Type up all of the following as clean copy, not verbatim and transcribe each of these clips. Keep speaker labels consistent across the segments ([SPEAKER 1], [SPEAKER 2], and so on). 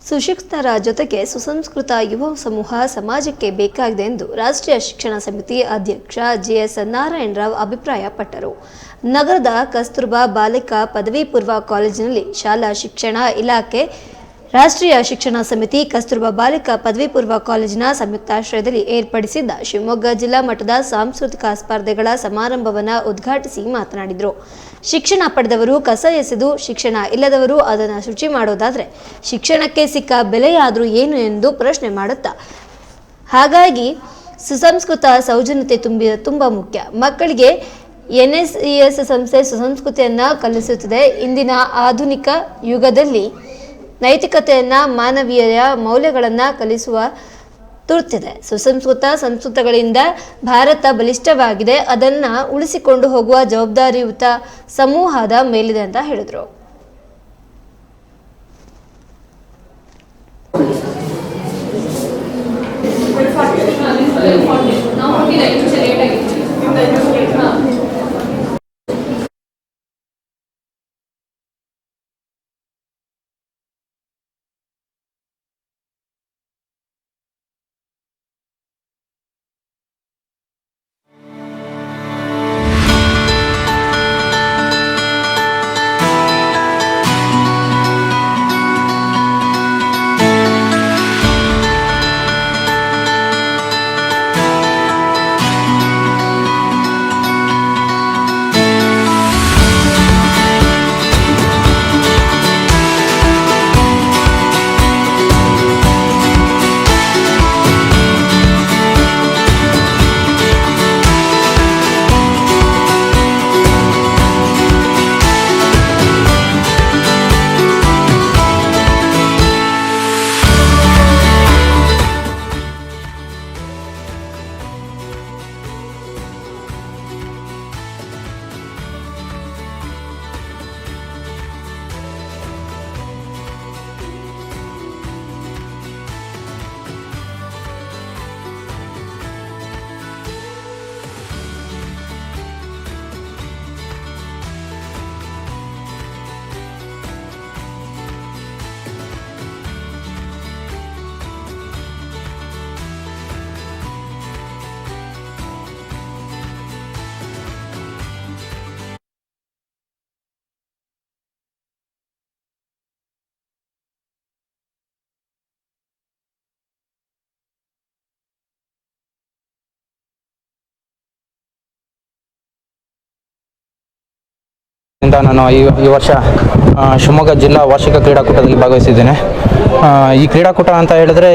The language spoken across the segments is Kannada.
[SPEAKER 1] ಸುಶಿಕ್ಷಿತರ ಜೊತೆಗೆ ಸುಸಂಸ್ಕೃತ ಯುವ ಸಮೂಹ ಸಮಾಜಕ್ಕೆ ಬೇಕಾಗಿದೆ ಎಂದು ರಾಷ್ಟ್ರೀಯ ಶಿಕ್ಷಣ ಸಮಿತಿ ಅಧ್ಯಕ್ಷ ಜೆಎಸ್ ನಾರಾಯಣರಾವ್ ಅಭಿಪ್ರಾಯಪಟ್ಟರು. ನಗರದ ಕಸ್ತೂರ್ಬಾ ಬಾಲಿಕಾ ಪದವಿ ಪೂರ್ವ ಕಾಲೇಜಿನಲ್ಲಿ ಶಾಲಾ ಶಿಕ್ಷಣ ಇಲಾಖೆ, ರಾಷ್ಟ್ರೀಯ ಶಿಕ್ಷಣ ಸಮಿತಿ, ಕಸ್ತೂರ್ಬಾ ಬಾಲಿಕಾ ಪದವಿ ಪೂರ್ವ ಕಾಲೇಜಿನ ಸಂಯುಕ್ತಾಶ್ರಯದಲ್ಲಿ ಏರ್ಪಡಿಸಿದ್ದ ಶಿವಮೊಗ್ಗ ಜಿಲ್ಲಾ ಮಟ್ಟದ ಸಾಂಸ್ಕೃತಿಕ ಸ್ಪರ್ಧೆಗಳ ಸಮಾರಂಭವನ್ನು ಉದ್ಘಾಟಿಸಿ ಮಾತನಾಡಿದರು. ಶಿಕ್ಷಣ ಪಡೆದವರು ಕಸ ಎಸೆದು, ಶಿಕ್ಷಣ ಇಲ್ಲದವರು ಅದನ್ನು ಶುಚಿ ಮಾಡೋದಾದರೆ ಶಿಕ್ಷಣಕ್ಕೆ ಸಿಕ್ಕ ಬೆಲೆಯಾದರೂ ಏನು ಎಂದು ಪ್ರಶ್ನೆ ಮಾಡುತ್ತಾ, ಹಾಗಾಗಿ ಸುಸಂಸ್ಕೃತ ಸೌಜನ್ಯತೆ ತುಂಬ ಮುಖ್ಯ. ಮಕ್ಕಳಿಗೆ NSES ಸಂಸ್ಥೆ ಸುಸಂಸ್ಕೃತಿಯನ್ನು ಕಲಿಸುತ್ತದೆ. ಇಂದಿನ ಆಧುನಿಕ ಯುಗದಲ್ಲಿ ನೈತಿಕತೆಯನ್ನು, ಮಾನವೀಯ ಮೌಲ್ಯಗಳನ್ನು ಕಲಿಸುವ ತುರ್ತಿದೆ. ಸುಸಂಸ್ಕೃತ ಸಂಸ್ಕೃತಿಗಳಿಂದ ಭಾರತ ಬಲಿಷ್ಠವಾಗಿದೆ. ಅದನ್ನು ಉಳಿಸಿಕೊಂಡು ಹೋಗುವ ಜವಾಬ್ದಾರಿಯುತ ಸಮೂಹದ ಮೇಲಿದೆ ಅಂತ ಹೇಳಿದರು.
[SPEAKER 2] ನಾನು ಈ ವರ್ಷ ಶಿವಮೊಗ್ಗ ಜಿಲ್ಲಾ ವಾರ್ಷಿಕ ಕ್ರೀಡಾಕೂಟದಲ್ಲಿ ಭಾಗವಹಿಸಿದ್ದೇನೆ. ಈ ಕ್ರೀಡಾಕೂಟ ಅಂತ ಹೇಳಿದ್ರೆ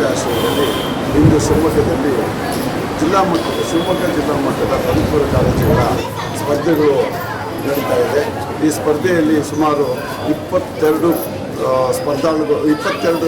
[SPEAKER 3] ಆಶ್ರಯದಲ್ಲಿ ಇಂದು ಶಿವಮೊಗ್ಗ ಜಿಲ್ಲಾ ಮಟ್ಟದ ಪದವಿ ಕಾಲೇಜುಗಳ ಸ್ಪರ್ಧೆಗಳು ನಡೀತಾ ಇದೆ. ಈ ಸ್ಪರ್ಧೆಯಲ್ಲಿ ಸುಮಾರು 22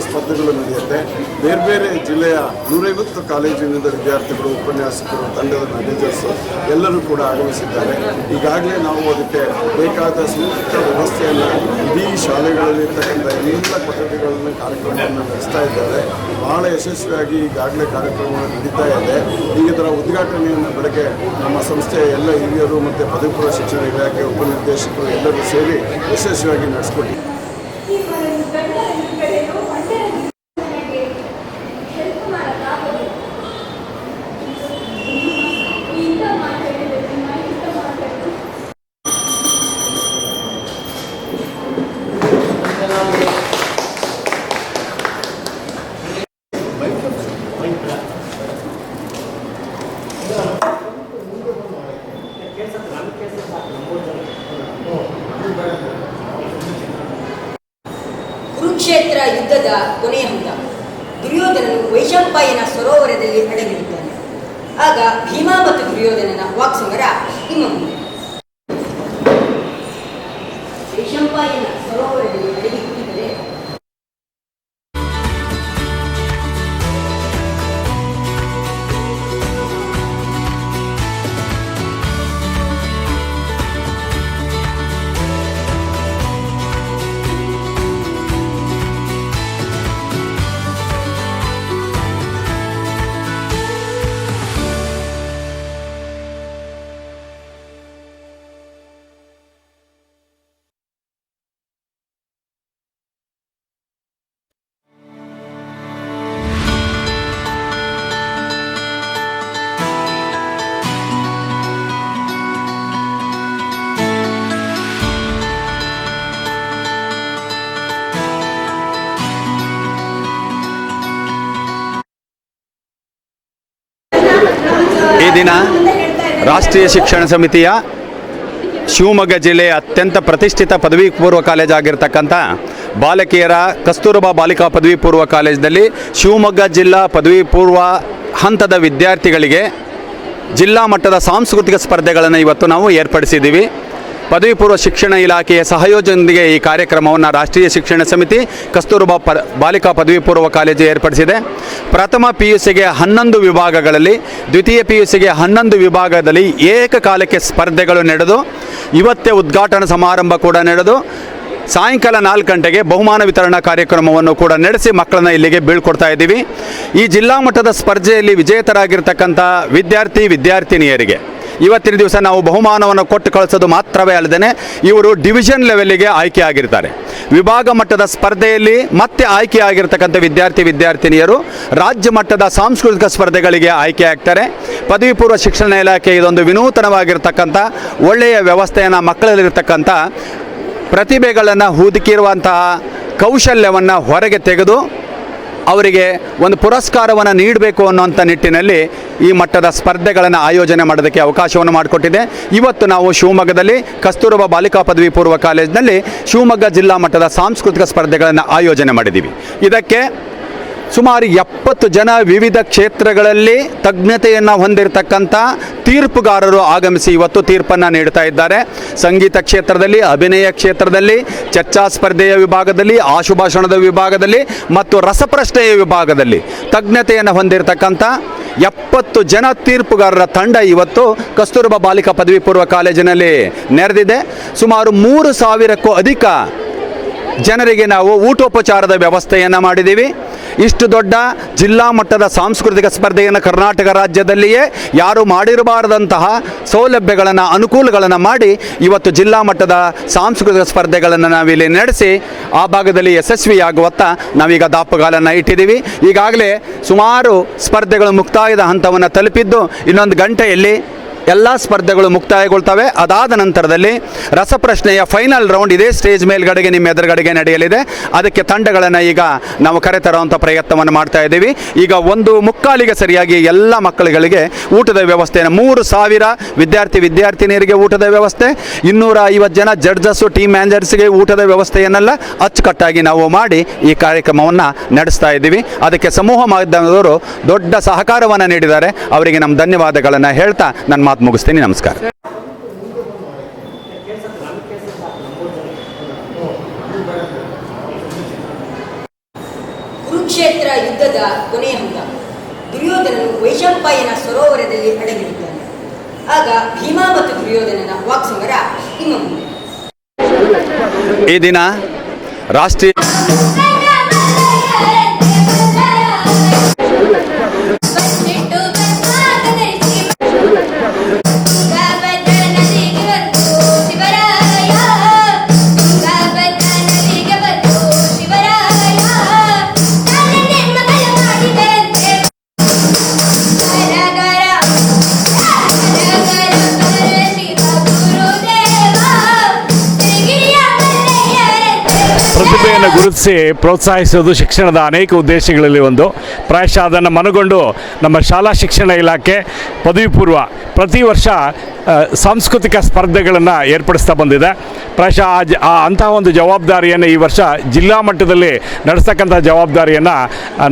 [SPEAKER 3] ಸ್ಪರ್ಧೆಗಳು ನಡೆಯುತ್ತೆ. ಬೇರೆ ಬೇರೆ ಜಿಲ್ಲೆಯ 150 ಕಾಲೇಜಿನಿಂದ ವಿದ್ಯಾರ್ಥಿಗಳು, ಉಪನ್ಯಾಸಕರು, ತಂಡದ ಮ್ಯಾನೇಜರ್ಸು ಎಲ್ಲರೂ ಕೂಡ ಆಗಮಿಸಿದ್ದಾರೆ. ಈಗಾಗಲೇ ನಾವು ಅದಕ್ಕೆ ಬೇಕಾದ ಸೂಕ್ತ ವ್ಯವಸ್ಥೆಯನ್ನು ಇಡೀ ಶಾಲೆಗಳಲ್ಲಿರ್ತಕ್ಕಂಥ ಎಲ್ಲ ಕೊಠಡಿಗಳನ್ನು ಕಾರ್ಯಕ್ರಮವನ್ನು ನಡೆಸ್ತಾ ಇದ್ದಾರೆ. ಬಹಳ ಯಶಸ್ವಿಯಾಗಿ ಈಗಾಗಲೇ ಕಾರ್ಯಕ್ರಮಗಳು ನಡೀತಾ ಇದೆ. ಈಗ ಇದರ ಉದ್ಘಾಟನೆಯನ್ನು ಬೆಳಗ್ಗೆ ನಮ್ಮ ಸಂಸ್ಥೆಯ ಎಲ್ಲ ಹಿರಿಯರು ಮತ್ತು ಪದವಿ ಪೂರ್ವ ಶಿಕ್ಷಣ ಇಲಾಖೆ ಉಪನಿರ್ದೇಶಕರು ಎಲ್ಲರೂ ಸೇರಿ ಯಶಸ್ವಿಯಾಗಿ ನಡೆಸಿಕೊಟ್ಟಿದ್ದಾರೆ.
[SPEAKER 4] ಕುರುಕ್ಷೇತ್ರ ಯುದ್ಧದ ಕೊನೆಯ ಹಂತ. ದುರ್ಯೋಧನನು ವೈಶಂಪಾಯನ ಸರೋವರದಲ್ಲಿ ಅಡಗಿರುತ್ತಾನೆ. ಆಗ ಭೀಮ ಮತ್ತು ದುರ್ಯೋಧನನ ವಾಕ್ಸಮರ ನಿಮ್ಮ ಮುಂದೆ. ವೈಶಂಪಾಯನ ಸರೋವರದಲ್ಲಿ ಅಡಗಿ ಕೂತಿದ್ದರೆ
[SPEAKER 5] ಈ ದಿನ ರಾಷ್ಟ್ರೀಯ ಶಿಕ್ಷಣ ಸಮಿತಿಯ ಶಿವಮೊಗ್ಗ ಜಿಲ್ಲೆಯ ಅತ್ಯಂತ ಪ್ರತಿಷ್ಠಿತ ಪದವಿ ಪೂರ್ವ ಕಾಲೇಜ್ ಆಗಿರ್ತಕ್ಕಂಥ ಬಾಲಕಿಯರ ಕಸ್ತೂರಬಾ ಬಾಲಿಕಾ ಪದವಿ ಪೂರ್ವ ಕಾಲೇಜಿನಲ್ಲಿ ಶಿವಮೊಗ್ಗ ಜಿಲ್ಲಾ ಪದವಿ ಪೂರ್ವ ಹಂತದ ವಿದ್ಯಾರ್ಥಿಗಳಿಗೆ ಜಿಲ್ಲಾ ಮಟ್ಟದ ಸಾಂಸ್ಕೃತಿಕ ಸ್ಪರ್ಧೆಗಳನ್ನು ಇವತ್ತು ನಾವು ಏರ್ಪಡಿಸಿದ್ದೀವಿ. ಪದವಿ ಪೂರ್ವ ಶಿಕ್ಷಣ ಇಲಾಖೆಯ ಸಹಯೋಗದೊಂದಿಗೆ ಈ ಕಾರ್ಯಕ್ರಮವನ್ನು ರಾಷ್ಟ್ರೀಯ ಶಿಕ್ಷಣ ಸಮಿತಿ ಕಸ್ತೂರಬಾ ಬಾಲಿಕಾ ಪದವಿ ಪೂರ್ವ ಕಾಲೇಜು ಏರ್ಪಡಿಸಿದೆ. ಪ್ರಥಮ PUCಗೆ 11 ವಿಭಾಗಗಳಲ್ಲಿ, ದ್ವಿತೀಯ PUCಗೆ 11 ವಿಭಾಗದಲ್ಲಿ ಏಕಕಾಲಕ್ಕೆ ಸ್ಪರ್ಧೆಗಳು ನಡೆದು ಇವತ್ತೇ ಉದ್ಘಾಟನಾ ಸಮಾರಂಭ ಕೂಡ ನಡೆದು ಸಾಯಂಕಾಲ 4 ಗಂಟೆಗೆ ಬಹುಮಾನ ವಿತರಣಾ ಕಾರ್ಯಕ್ರಮವನ್ನು ಕೂಡ ನಡೆಸಿ ಮಕ್ಕಳನ್ನು ಇಲ್ಲಿಗೆ ಬೀಳ್ಕೊಡ್ತಾ ಇದ್ದೀವಿ. ಈ ಜಿಲ್ಲಾ ಮಟ್ಟದ ಸ್ಪರ್ಧೆಯಲ್ಲಿ ವಿಜೇತರಾಗಿರ್ತಕ್ಕಂಥ ವಿದ್ಯಾರ್ಥಿನಿಯರಿಗೆ ಇವತ್ತಿನ ದಿವಸ ನಾವು ಬಹುಮಾನವನ್ನು ಕೊಟ್ಟು ಕಳಿಸೋದು ಮಾತ್ರವೇ ಅಲ್ಲದೆ ಇವರು ಡಿವಿಷನ್ ಲೆವೆಲ್ಗೆ ಆಯ್ಕೆ ಆಗಿರ್ತಾರೆ. ವಿಭಾಗ ಮಟ್ಟದ ಸ್ಪರ್ಧೆಯಲ್ಲಿ ಮತ್ತೆ ಆಯ್ಕೆ ಆಗಿರ್ತಕ್ಕಂಥ ವಿದ್ಯಾರ್ಥಿನಿಯರು ರಾಜ್ಯ ಮಟ್ಟದ ಸಾಂಸ್ಕೃತಿಕ ಸ್ಪರ್ಧೆಗಳಿಗೆ ಆಯ್ಕೆ ಆಗ್ತಾರೆ. ಪದವಿ ಪೂರ್ವ ಶಿಕ್ಷಣ ಇಲಾಖೆ ಇದೊಂದು ವಿನೂತನವಾಗಿರ್ತಕ್ಕಂಥ ಒಳ್ಳೆಯ ವ್ಯವಸ್ಥೆಯನ್ನು ಮಕ್ಕಳಲ್ಲಿರ್ತಕ್ಕಂಥ ಪ್ರತಿಭೆಗಳನ್ನು ಹುದುಕಿರುವಂತಹ ಕೌಶಲ್ಯವನ್ನು ಹೊರಗೆ ತೆಗೆದು ಅವರಿಗೆ ಒಂದು ಪುರಸ್ಕಾರವನ್ನು ನೀಡಬೇಕು ಅನ್ನೋಂಥ ನಿಟ್ಟಿನಲ್ಲಿ ಈ ಮಟ್ಟದ ಸ್ಪರ್ಧೆಗಳನ್ನು ಆಯೋಜನೆ ಮಾಡೋದಕ್ಕೆ ಅವಕಾಶವನ್ನು ಮಾಡಿಕೊಟ್ಟಿದೆ. ಇವತ್ತು ನಾವು ಶಿವಮೊಗ್ಗದಲ್ಲಿ ಕಸ್ತೂರಬಾ ಬಾಲಿಕಾ ಪದವಿ ಪೂರ್ವ ಕಾಲೇಜಿನಲ್ಲಿ ಶಿವಮೊಗ್ಗ ಜಿಲ್ಲಾ ಮಟ್ಟದ ಸಾಂಸ್ಕೃತಿಕ ಸ್ಪರ್ಧೆಗಳನ್ನು ಆಯೋಜನೆ ಮಾಡಿದ್ದೀವಿ. ಇದಕ್ಕೆ ಸುಮಾರು 70 ಜನ ವಿವಿಧ ಕ್ಷೇತ್ರಗಳಲ್ಲಿ ತಜ್ಞತೆಯನ್ನು ಹೊಂದಿರತಕ್ಕಂಥ ತೀರ್ಪುಗಾರರು ಆಗಮಿಸಿ ಇವತ್ತು ತೀರ್ಪನ್ನು ನೀಡ್ತಾ ಇದ್ದಾರೆ. ಸಂಗೀತ ಕ್ಷೇತ್ರದಲ್ಲಿ, ಅಭಿನಯ ಕ್ಷೇತ್ರದಲ್ಲಿ, ಚರ್ಚಾ ಸ್ಪರ್ಧೆಯ ವಿಭಾಗದಲ್ಲಿ, ಆಶುಭಾಷಣದ ವಿಭಾಗದಲ್ಲಿ ಮತ್ತು ರಸಪ್ರಶ್ನೆಯ ವಿಭಾಗದಲ್ಲಿ ತಜ್ಞತೆಯನ್ನು ಹೊಂದಿರತಕ್ಕಂಥ 70 ಜನ ತೀರ್ಪುಗಾರರ ತಂಡ ಇವತ್ತು ಕಸ್ತೂರಬಾ ಬಾಲಿಕಾ ಪದವಿ ಪೂರ್ವ ಕಾಲೇಜಿನಲ್ಲಿ ನೆರೆದಿದೆ. ಸುಮಾರು 3,000ಕ್ಕೂ ಅಧಿಕ ಜನರಿಗೆ ನಾವು ಊಟೋಪಚಾರದ ವ್ಯವಸ್ಥೆಯನ್ನು ಮಾಡಿದ್ದೀವಿ. ಇಷ್ಟು ದೊಡ್ಡ ಜಿಲ್ಲಾ ಮಟ್ಟದ ಸಾಂಸ್ಕೃತಿಕ ಸ್ಪರ್ಧೆಯನ್ನು ಕರ್ನಾಟಕ ರಾಜ್ಯದಲ್ಲಿಯೇ ಯಾರು ಮಾಡಿರಬಾರದಂತಹ ಸೌಲಭ್ಯಗಳನ್ನು, ಅನುಕೂಲಗಳನ್ನು ಮಾಡಿ ಇವತ್ತು ಜಿಲ್ಲಾ ಮಟ್ಟದ ಸಾಂಸ್ಕೃತಿಕ ಸ್ಪರ್ಧೆಗಳನ್ನು ನಾವಿಲ್ಲಿ ನಡೆಸಿ ಆ ಭಾಗದಲ್ಲಿ ಯಶಸ್ವಿಯಾಗುವತ್ತ ನಾವೀಗ ದಾಪುಗಾಲನ್ನು ಇಟ್ಟಿದ್ದೀವಿ. ಈಗಾಗಲೇ ಸುಮಾರು ಸ್ಪರ್ಧೆಗಳು ಮುಕ್ತಾಯದ ಹಂತವನ್ನು ತಲುಪಿದ್ದು ಇನ್ನೊಂದು ಗಂಟೆಯಲ್ಲಿ ಎಲ್ಲ ಸ್ಪರ್ಧೆಗಳು ಮುಕ್ತಾಯಗೊಳ್ತವೆ. ಅದಾದ ನಂತರದಲ್ಲಿ ರಸಪ್ರಶ್ನೆಯ ಫೈನಲ್ ರೌಂಡ್ ಇದೇ ಸ್ಟೇಜ್ ಮೇಲ್ಗಡೆಗೆ ನಿಮ್ಮ ಎದುರುಗಡೆಗೆ ನಡೆಯಲಿದೆ. ಅದಕ್ಕೆ ತಂಡಗಳನ್ನು ಈಗ ನಾವು ಕರೆತರುವಂಥ ಪ್ರಯತ್ನವನ್ನು ಮಾಡ್ತಾ ಇದ್ದೀವಿ. ಈಗ 1:45 ಸರಿಯಾಗಿ ಎಲ್ಲ ಮಕ್ಕಳುಗಳಿಗೆ ಊಟದ ವ್ಯವಸ್ಥೆಯನ್ನು 3,000 ವಿದ್ಯಾರ್ಥಿನಿಯರಿಗೆ ಊಟದ ವ್ಯವಸ್ಥೆ, 250 ಜನ ಜಡ್ಜಸ್ಸು ಟೀಮ್ ಮ್ಯಾನೇಜರ್ಸ್ಗೆ ಊಟದ ವ್ಯವಸ್ಥೆಯನ್ನೆಲ್ಲ ಅಚ್ಚುಕಟ್ಟಾಗಿ ನಾವು ಮಾಡಿ ಈ ಕಾರ್ಯಕ್ರಮವನ್ನು ನಡೆಸ್ತಾ ಇದ್ದೀವಿ. ಅದಕ್ಕೆ ಸಮೂಹ ಮಾಧ್ಯಮದವರು ದೊಡ್ಡ ಸಹಕಾರವನ್ನು ನೀಡಿದ್ದಾರೆ. ಅವರಿಗೆ ನಮ್ಮ ಧನ್ಯವಾದಗಳನ್ನು ಹೇಳ್ತಾ ನನ್ನ ಮಾತು ಮುಗಿಸ್ತೀನಿ. ನಮಸ್ಕಾರ.
[SPEAKER 4] ಕುರುಕ್ಷೇತ್ರ ಯುದ್ಧದ ಕೊನೆಯ ಹಂತ. ದುರ್ಯೋಧನನು ವೈಶಂಪಾಯನ ಸರೋವರದಲ್ಲಿ ಅಡಗಿರುತ್ತಾನೆ. ಆಗ ಭೀಮ ಮತ್ತು ದುರ್ಯೋಧನನ ವಾಕ್ಸಮರ ಇನ್ನು ಮುಂದೆ.
[SPEAKER 5] ಈ ದಿನ ರಾಷ್ಟ್ರೀಯ
[SPEAKER 6] ಪ್ರತಿಭೆಯನ್ನು ಗುರುತಿಸಿ ಪ್ರೋತ್ಸಾಹಿಸುವುದು ಶಿಕ್ಷಣದ ಅನೇಕ ಉದ್ದೇಶಗಳಲ್ಲಿ ಒಂದು. ಪ್ರಾಯಶಃ ಅದನ್ನು ಮನಗೊಂಡು ನಮ್ಮ ಶಾಲಾ ಶಿಕ್ಷಣ ಇಲಾಖೆ ಪದವಿ ಪೂರ್ವ ಪ್ರತಿ ವರ್ಷ ಸಾಂಸ್ಕೃತಿಕ ಸ್ಪರ್ಧೆಗಳನ್ನು ಏರ್ಪಡಿಸ್ತಾ ಬಂದಿದೆ. ಪ್ರಾಯಶಃ ಅಂತಹ ಒಂದು ಜವಾಬ್ದಾರಿಯನ್ನು ಈ ವರ್ಷ ಜಿಲ್ಲಾ ಮಟ್ಟದಲ್ಲಿ ನಡೆಸ್ತಕ್ಕಂಥ ಜವಾಬ್ದಾರಿಯನ್ನು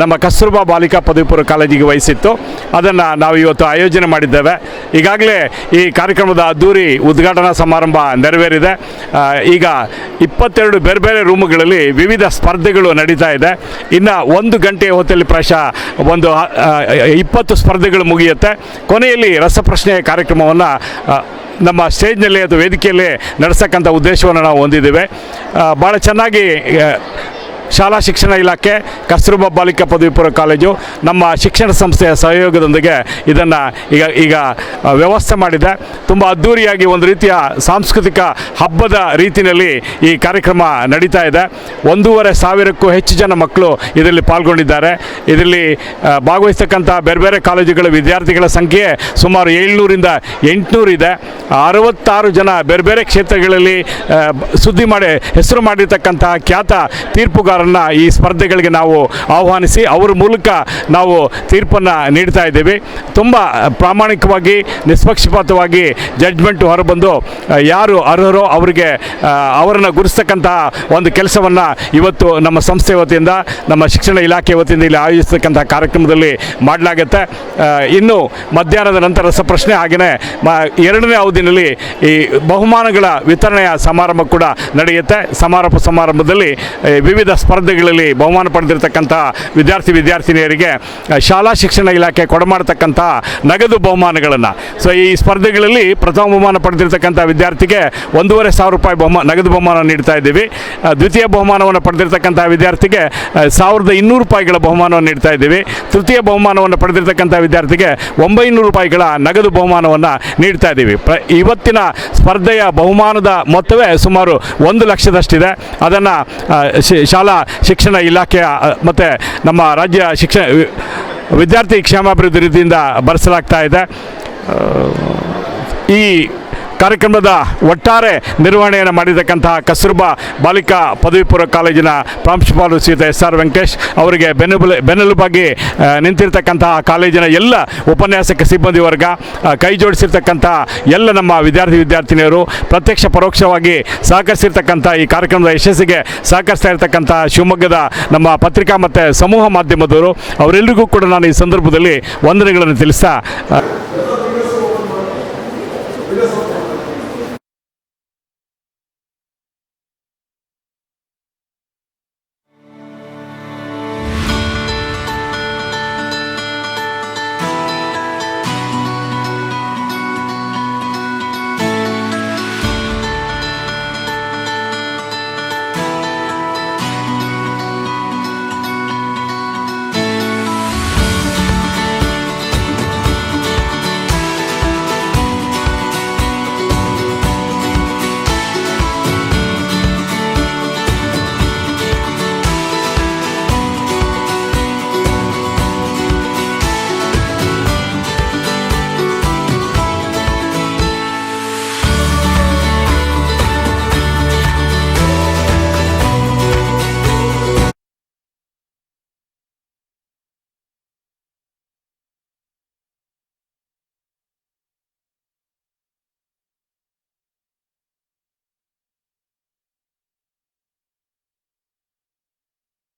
[SPEAKER 6] ನಮ್ಮ ಕಸ್ತೂರ್ಬಾ ಬಾಲಿಕಾ ಪದವಿ ಪೂರ್ವ ಕಾಲೇಜಿಗೆ ವಹಿಸಿತ್ತು. ಅದನ್ನು ನಾವು ಇವತ್ತು ಆಯೋಜನೆ ಮಾಡಿದ್ದೇವೆ. ಈಗಾಗಲೇ ಈ ಕಾರ್ಯಕ್ರಮದ ಅದ್ದೂರಿ ಉದ್ಘಾಟನಾ ಸಮಾರಂಭ ನೆರವೇರಿದೆ. ಈಗ 22 ಬೇರೆ ಬೇರೆ ರೂಮುಗಳಲ್ಲಿ ವಿವಿಧ ಸ್ಪರ್ಧೆಗಳು ನಡೀತಾ ಇದೆ. ಇನ್ನು 1 ಗಂಟೆಯ ಹೊತ್ತಲ್ಲಿ ಪ್ರಾಯಶಃ ಒಂದು 20 ಸ್ಪರ್ಧೆಗಳು ಮುಗಿಯುತ್ತೆ. ಕೊನೆಯಲ್ಲಿ ರಸಪ್ರಶ್ನೆಯ ಕಾರ್ಯಕ್ರಮವನ್ನು ನಮ್ಮ ಸ್ಟೇಜ್ನಲ್ಲಿ ಅಥವಾ ವೇದಿಕೆಯಲ್ಲಿ ನಡೆಸಕ್ಕಂಥ ಉದ್ದೇಶವನ್ನು ನಾವು ಹೊಂದಿದ್ದೇವೆ. ಭಾಳ ಚೆನ್ನಾಗಿ ಶಾಲಾ ಶಿಕ್ಷಣ ಇಲಾಖೆ, ಕಸ್ತೂರ್ಬಾ ಬಾಲಿಕಾ ಪದವಿ ಪೂರ್ವ ಕಾಲೇಜು, ನಮ್ಮ ಶಿಕ್ಷಣ ಸಂಸ್ಥೆಯ ಸಹಯೋಗದೊಂದಿಗೆ ಇದನ್ನು ಈಗ ವ್ಯವಸ್ಥೆ ಮಾಡಿದೆ. ತುಂಬ ಅದ್ಧೂರಿಯಾಗಿ ಒಂದು ರೀತಿಯ ಸಾಂಸ್ಕೃತಿಕ ಹಬ್ಬದ ರೀತಿಯಲ್ಲಿ ಈ ಕಾರ್ಯಕ್ರಮ ನಡೀತಾ ಇದೆ. 1,500ಕ್ಕೂ ಹೆಚ್ಚು ಜನ ಮಕ್ಕಳು ಇದರಲ್ಲಿ ಪಾಲ್ಗೊಂಡಿದ್ದಾರೆ. ಇದರಲ್ಲಿ ಭಾಗವಹಿಸ್ತಕ್ಕಂಥ ಬೇರೆ ಬೇರೆ ಕಾಲೇಜುಗಳ ವಿದ್ಯಾರ್ಥಿಗಳ ಸಂಖ್ಯೆ ಸುಮಾರು 700ರಿಂದ 800 ಇದೆ. 66 ಜನ ಬೇರೆ ಬೇರೆ ಕ್ಷೇತ್ರಗಳಲ್ಲಿ ಹೆಸರು ಮಾಡಿರ್ತಕ್ಕಂಥ ಖ್ಯಾತ ತೀರ್ಪುಗಾರರನ್ನು ಈ ಸ್ಪರ್ಧೆಗಳಿಗೆ ನಾವು ಆಹ್ವಾನಿಸಿ ಅವರ ಮೂಲಕ ನಾವು ತೀರ್ಪನ್ನು ನೀಡ್ತಾ ಇದ್ದೀವಿ. ತುಂಬ ಪ್ರಾಮಾಣಿಕವಾಗಿ ನಿಷ್ಪಕ್ಷಪಾತವಾಗಿ ಜಡ್ಜ್ಮೆಂಟು ಹೊರಬಂದು ಯಾರು ಅರ್ಹರೋ ಅವರನ್ನು ಗುರುಸ್ತಕ್ಕಂತಹ ಒಂದು ಕೆಲಸವನ್ನು ಇವತ್ತು ನಮ್ಮ ಸಂಸ್ಥೆ ವತಿಯಿಂದ, ನಮ್ಮ ಶಿಕ್ಷಣ ಇಲಾಖೆ ವತಿಯಿಂದ ಇಲ್ಲಿ ಆಯೋಜಿಸ್ತಕ್ಕಂಥ ಕಾರ್ಯಕ್ರಮದಲ್ಲಿ ಮಾಡಲಾಗುತ್ತೆ. ಇನ್ನು ಮಧ್ಯಾಹ್ನದ ನಂತರ ರಸಪ್ರಶ್ನೆ, ಹಾಗೆಯೇ 2ನೇ ಅವಧಿಯಲ್ಲಿ ಈ ಬಹುಮಾನಗಳ ವಿತರಣೆಯ ಸಮಾರಂಭ ಕೂಡ ನಡೆಯುತ್ತೆ. ಸಮಾರಂಭದಲ್ಲಿ ವಿವಿಧ ಸ್ಪರ್ಧೆಗಳಲ್ಲಿ ಬಹುಮಾನ ಪಡೆದಿರತಕ್ಕಂಥ ವಿದ್ಯಾರ್ಥಿನಿಯರಿಗೆ ಶಾಲಾ ಶಿಕ್ಷಣ ಇಲಾಖೆ ಕೊಡಮಾಡ್ತಕ್ಕಂಥ ನಗದು ಬಹುಮಾನಗಳನ್ನು, ಸೊ ಈ ಸ್ಪರ್ಧೆಗಳಲ್ಲಿ ಪ್ರಥಮ ಬಹುಮಾನ ಪಡೆದಿರತಕ್ಕಂಥ ವಿದ್ಯಾರ್ಥಿಗೆ 1,500 ರೂಪಾಯಿ ನಗದು ಬಹುಮಾನ ನೀಡ್ತಾ ಇದ್ದೀವಿ. ದ್ವಿತೀಯ ಬಹುಮಾನವನ್ನು ಪಡೆದಿರತಕ್ಕಂಥ ವಿದ್ಯಾರ್ಥಿಗೆ 1,200 ರೂಪಾಯಿಗಳ ಬಹುಮಾನವನ್ನು ನೀಡ್ತಾ ಇದ್ದೀವಿ. ತೃತೀಯ ಬಹುಮಾನವನ್ನು ಪಡೆದಿರತಕ್ಕಂಥ ವಿದ್ಯಾರ್ಥಿಗೆ 900 ರೂಪಾಯಿಗಳ ನಗದು ಬಹುಮಾನವನ್ನು ನೀಡ್ತಾ ಇದ್ದೀವಿ. ಇವತ್ತಿನ ಸ್ಪರ್ಧೆಯ ಬಹುಮಾನದ ಮೊತ್ತವೇ ಸುಮಾರು 1 ಲಕ್ಷದಷ್ಟಿದೆ. ಅದನ್ನು ಶಾಲಾ ಶಿಕ್ಷಣ ಇಲಾಖೆಯ ಮತ್ತು ನಮ್ಮ ರಾಜ್ಯ ವಿದ್ಯಾರ್ಥಿ ಕ್ಷೇಮಾಭಿವೃದ್ಧಿ ರೀತಿಯಿಂದ ಭರಿಸಲಾಗ್ತಾ ಇದೆ. ಈ ಕಾರ್ಯಕ್ರಮದ ಒಟ್ಟಾರೆ ನಿರ್ವಹಣೆಯನ್ನು ಮಾಡಿರ್ತಕ್ಕಂತಹ ಕಸ್ತೂರ್ಬಾ ಬಾಲಿಕಾ ಪದವಿ ಪೂರ್ವ ಕಾಲೇಜಿನ ಪ್ರಾಂಶುಪಾಲರು ಶ್ರೀಯುತ SR ವೆಂಕಟೇಶ್ ಅವರಿಗೆ ಬೆನ್ನೆಲುಬಾಗಿ ನಿಂತಿರ್ತಕ್ಕಂತಹ ಕಾಲೇಜಿನ ಎಲ್ಲ ಉಪನ್ಯಾಸಕ ಸಿಬ್ಬಂದಿ ವರ್ಗ, ಕೈ ಜೋಡಿಸಿರ್ತಕ್ಕಂಥ ಎಲ್ಲ ನಮ್ಮ ವಿದ್ಯಾರ್ಥಿನಿಯರು, ಪ್ರತ್ಯಕ್ಷ ಪರೋಕ್ಷವಾಗಿ ಸಹಕರಿಸಿರ್ತಕ್ಕಂಥ ಈ ಕಾರ್ಯಕ್ರಮದ ಯಶಸ್ಸಿಗೆ ಸಹಕರಿಸ್ತಾ ಇರ್ತಕ್ಕಂಥ ಶಿವಮೊಗ್ಗದ ನಮ್ಮ ಪತ್ರಿಕಾ ಮತ್ತು ಸಮೂಹ ಮಾಧ್ಯಮದವರು, ಅವರೆಲ್ಲರಿಗೂ ಕೂಡ ನಾನು ಈ ಸಂದರ್ಭದಲ್ಲಿ ವಂದನೆಗಳನ್ನು ತಿಳಿಸ್ತಾ